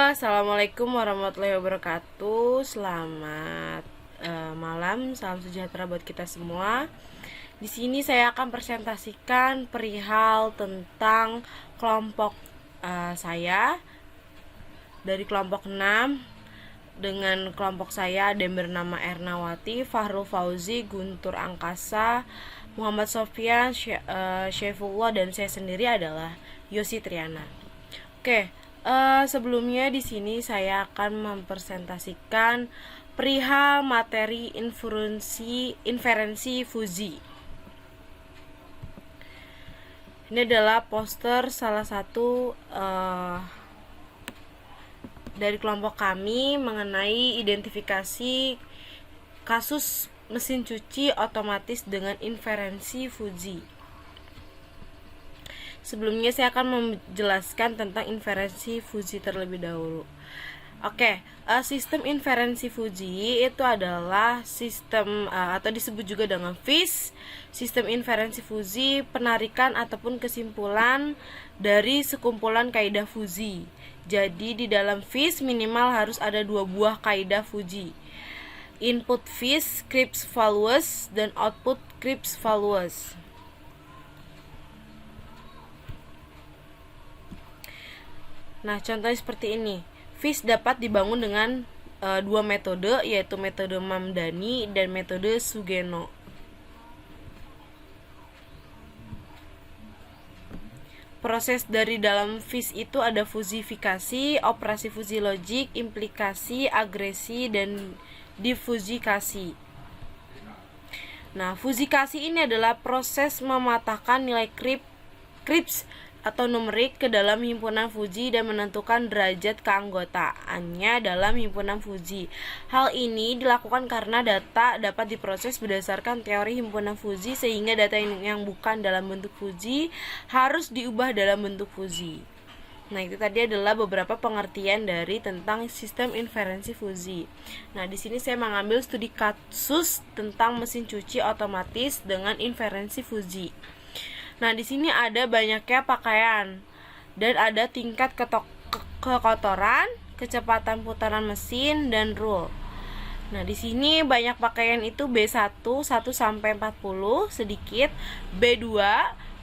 Assalamualaikum warahmatullahi wabarakatuh. Selamat malam, salam sejahtera buat kita semua. Di sini saya akan presentasikan perihal tentang kelompok saya dari kelompok 6 dengan kelompok saya ada yang bernama Ernawati, Fahrul Fauzi, Guntur Angkasa, Muhammad Sofyan, Syaifullah, dan saya sendiri adalah Yosi Triana. Oke. Sebelumnya di sini saya akan mempresentasikan perihal materi inferensi fuzi. Ini adalah poster salah satu dari kelompok kami mengenai identifikasi kasus mesin cuci otomatis dengan inferensi fuzi. Sebelumnya saya akan menjelaskan tentang inferensi fuzi terlebih dahulu. Oke, sistem inferensi fuzi itu adalah sistem atau disebut juga dengan FIS. Sistem inferensi fuzi penarikan ataupun kesimpulan dari sekumpulan kaidah fuzi. Jadi di dalam FIS minimal harus ada 2 buah kaidah fuzi. Input FIS Cripps values dan output Cripps values. Nah, contohnya seperti ini. FIS dapat dibangun dengan 2 metode, yaitu metode Mamdani dan metode Sugeno. Proses dari dalam FIS itu ada fusifikasi, operasi fusi logik, implikasi, agresi, dan difusikasi. Nah, fusikasi ini adalah proses mematahkan nilai Cripps atau numerik ke dalam himpunan fuzi dan menentukan derajat keanggotaannya dalam himpunan fuzi. Hal ini dilakukan karena data dapat diproses berdasarkan teori himpunan fuzi, sehingga data yang bukan dalam bentuk fuzi harus diubah dalam bentuk fuzi. Nah, itu tadi adalah beberapa pengertian dari tentang sistem inferensi fuzi. Nah, di sini saya mengambil studi kasus tentang mesin cuci otomatis dengan inferensi fuzi. Nah, di sini ada banyaknya pakaian dan ada tingkat kekotoran, kecepatan putaran mesin, dan rule. Nah, di sini banyak pakaian itu B1 1 sampai 40 sedikit, B2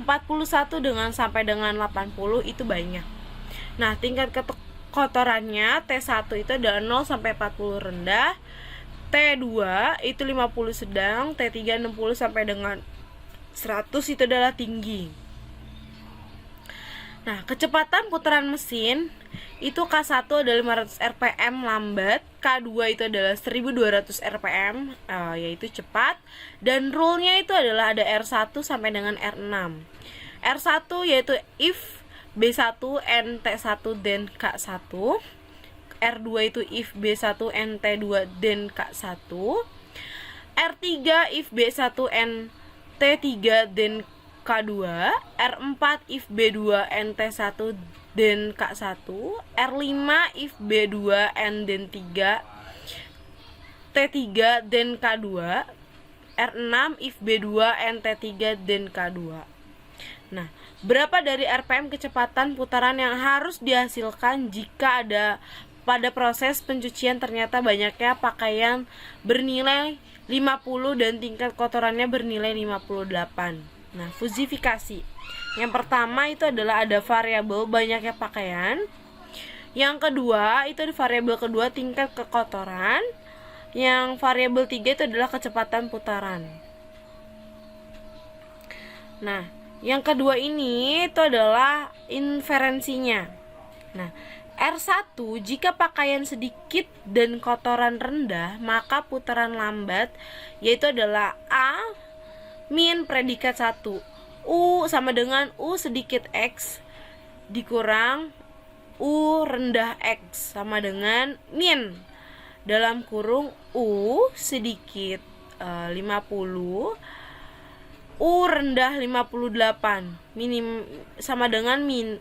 41 sampai dengan 80 itu banyak. Nah, tingkat kekotorannya T1 itu ada 0 sampai 40 rendah, T2 itu 50 sedang, T3 60 sampai dengan 100 itu adalah tinggi. Nah, kecepatan putaran mesin itu K1 adalah 500 rpm lambat, K2 itu adalah 1200 rpm yaitu cepat, dan rule-nya itu adalah ada R1 sampai dengan R6. R1 yaitu if B1 n T1 dan K1. R2 itu if B1 n T2 dan K1. R3 if B1 n T3 dan K2, R4 if B2 n T1 dan K1, R5 if B2 n dan 3 T3 dan K2, R6 if B2 n T3 dan K2. Nah, berapa dari RPM kecepatan putaran yang harus dihasilkan jika ada pada proses pencucian ternyata banyaknya pakaian bernilai 50 dan tingkat kotorannya bernilai 58. Nah, fusifikasi. Yang pertama itu adalah ada variabel banyaknya pakaian. Yang kedua itu ada variabel kedua tingkat kekotoran. Yang variabel 3 itu adalah kecepatan putaran. Nah, yang kedua ini itu adalah inferensinya. Nah, R1 jika pakaian sedikit dan kotoran rendah, maka putaran lambat yaitu adalah A min predikat 1. U sama dengan U sedikit X dikurang U rendah X sama dengan min dalam kurung U sedikit 50 U rendah 58 minim sama dengan min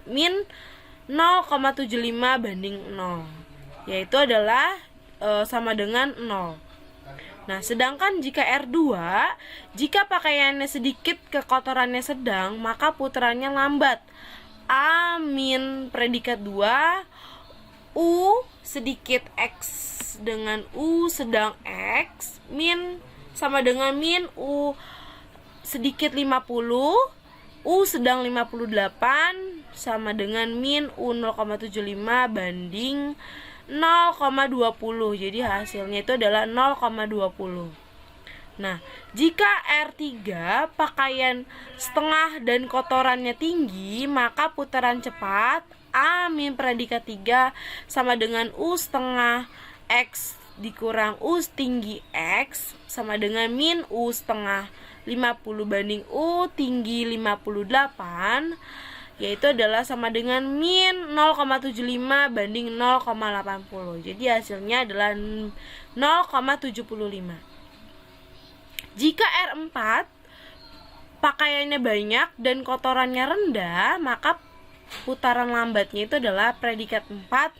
0,75 banding 0, yaitu adalah sama dengan 0. Nah, sedangkan jika R2, jika pakaiannya sedikit kekotorannya sedang, maka putarannya lambat. A min predikat 2, U sedikit X dengan U sedang X min sama dengan min U sedikit 50, U sedang 58 sama dengan min U 0,75 banding 0,20. Jadi hasilnya itu adalah 0,20. Nah, jika R3 pakaian setengah dan kotorannya tinggi, maka putaran cepat A min predikat 3 sama dengan U setengah X dikurang U tinggi X sama dengan min U setengah 50 banding U tinggi 58, yaitu adalah sama dengan min 0,75 banding 0,80. Jadi hasilnya adalah 0,75. Jika R4 pakaiannya banyak dan kotorannya rendah, maka putaran lambatnya itu adalah predikat 4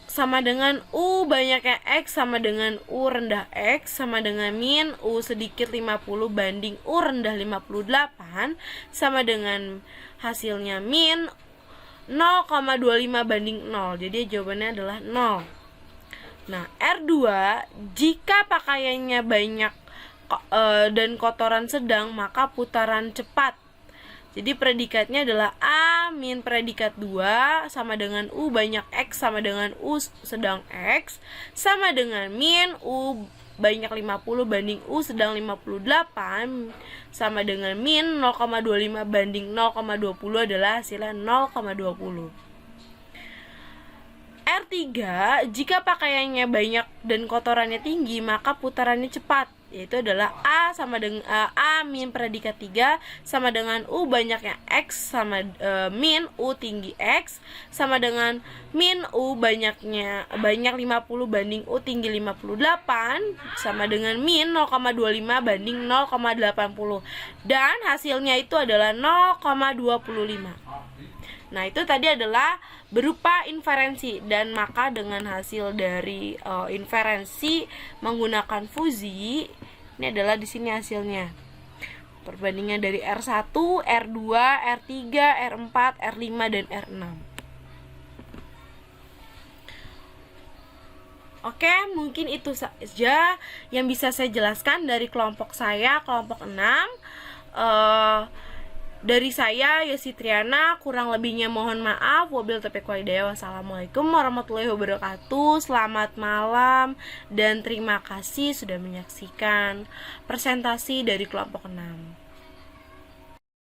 sama dengan U banyaknya X sama dengan U rendah X sama dengan min U sedikit 50 banding U rendah 58 sama dengan hasilnya min 0,25 banding 0. Jadi jawabannya adalah 0. Nah, R2 jika pakaiannya banyak dan kotoran sedang, maka putaran cepat. Jadi predikatnya adalah A min predikat 2 sama dengan U banyak X sama dengan U sedang X sama dengan min U banyak 50 banding U sedang 58 sama dengan min 0,25 banding 0,20 adalah hasilnya 0,20. R3 jika pakaiannya banyak dan kotorannya tinggi, maka putarannya cepat, yaitu adalah A sama dengan A min predikat 3 sama dengan U banyaknya X sama min U tinggi X sama dengan min U banyak 50 banding U tinggi 58 sama dengan min 0,25 banding 0,80 dan hasilnya itu adalah 0,25. Nah, itu tadi adalah berupa inferensi, dan maka dengan hasil dari inferensi menggunakan fuzi, ini adalah di sini hasilnya. Perbandingan dari R1, R2, R3, R4, R5 dan R6. Oke, mungkin itu saja yang bisa saya jelaskan dari kelompok saya, kelompok 6. Dari saya, Yosi Triana, kurang lebihnya mohon maaf. Wabillahi taufiq wal hidayah. Wassalamualaikum warahmatullahi wabarakatuh. Selamat malam dan terima kasih sudah menyaksikan presentasi dari kelompok 6.